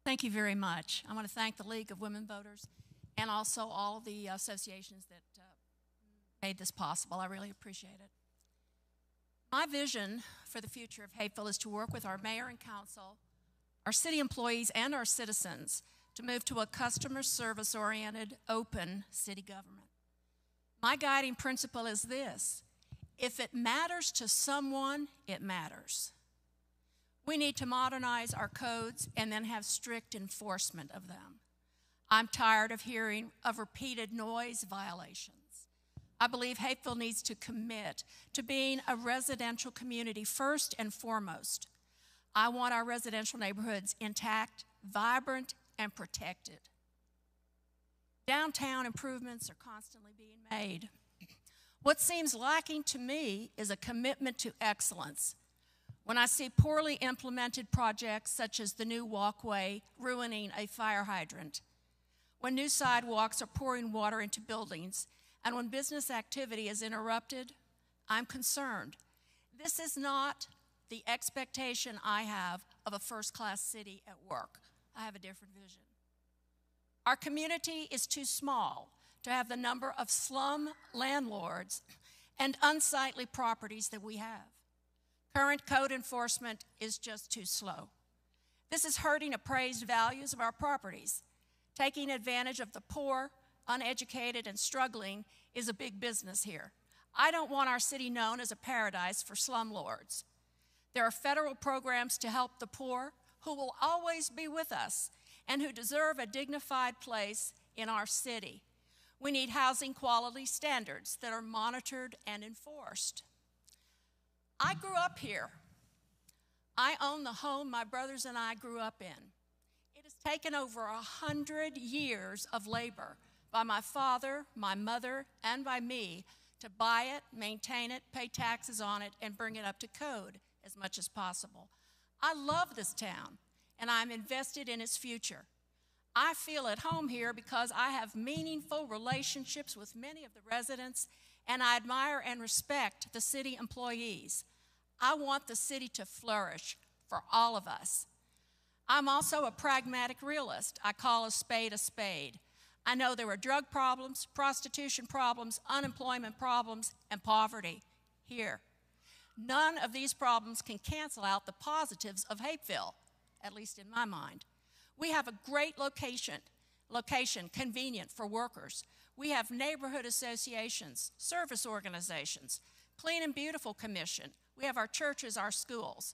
Thank you very much. I want to thank the League of Women Voters and also all of the associations that made this possible. I really appreciate it. My vision for the future of Hapeville is to work with our mayor and council, our city employees, and our citizens to move to a customer service-oriented, open city government. My guiding principle is this: if it matters to someone, it matters. We need to modernize our codes and then have strict enforcement of them. I'm tired of hearing of repeated noise violations. I believe Hapeville needs to commit to being a residential community first and foremost. I want our residential neighborhoods intact, vibrant, and protected. Downtown improvements are constantly being made. What seems lacking to me is a commitment to excellence. When I see poorly implemented projects such as the new walkway ruining a fire hydrant, when new sidewalks are pouring water into buildings, and when business activity is interrupted, I'm concerned. This is not the expectation I have of a first-class city at work. I have a different vision. Our community is too small to have the number of slum landlords and unsightly properties that we have. Current code enforcement is just too slow. This is hurting appraised values of our properties. Taking advantage of the poor, uneducated, and struggling is a big business here. I don't want our city known as a paradise for slumlords. There are federal programs to help the poor who will always be with us and who deserve a dignified place in our city. We need housing quality standards that are monitored and enforced. I grew up here. I own the home my brothers and I grew up in. It has taken over 100 years of labor by my father, my mother, and by me to buy it, maintain it, pay taxes on it, and bring it up to code as much as possible. I love this town, and I'm invested in its future. I feel at home here because I have meaningful relationships with many of the residents, and I admire and respect the city employees. I want the city to flourish for all of us. I'm also a pragmatic realist. I call a spade a spade. I know there are drug problems, prostitution problems, unemployment problems, and poverty here. None of these problems can cancel out the positives of Hapeville, at least in my mind. We have a great location, convenient for workers. We have neighborhood associations, service organizations, Clean and Beautiful Commission. We have our churches, our schools.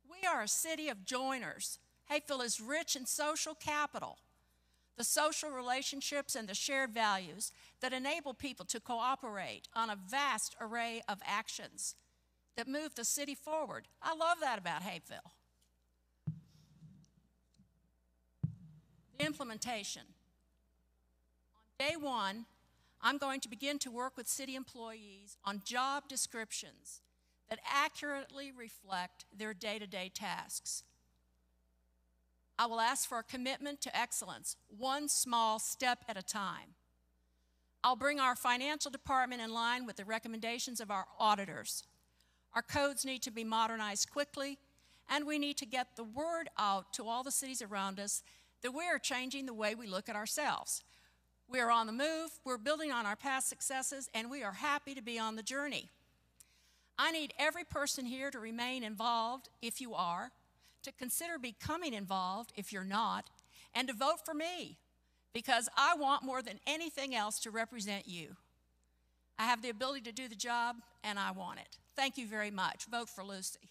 We are a city of joiners. Hapeville is rich in social capital, the social relationships and the shared values that enable people to cooperate on a vast array of actions that move the city forward. I love that about Hapeville. The implementation. On day one, I'm going to begin to work with city employees on job descriptions that accurately reflect their day-to-day tasks. I will ask for a commitment to excellence, one small step at a time. I'll bring our financial department in line with the recommendations of our auditors. Our codes need to be modernized quickly, and we need to get the word out to all the cities around us that we are changing the way we look at ourselves. We are on the move, we're building on our past successes, and we are happy to be on the journey. I need every person here to remain involved if you are, to consider becoming involved if you're not, and to vote for me, because I want more than anything else to represent you. I have the ability to do the job, and I want it. Thank you very much. Vote for Lucy.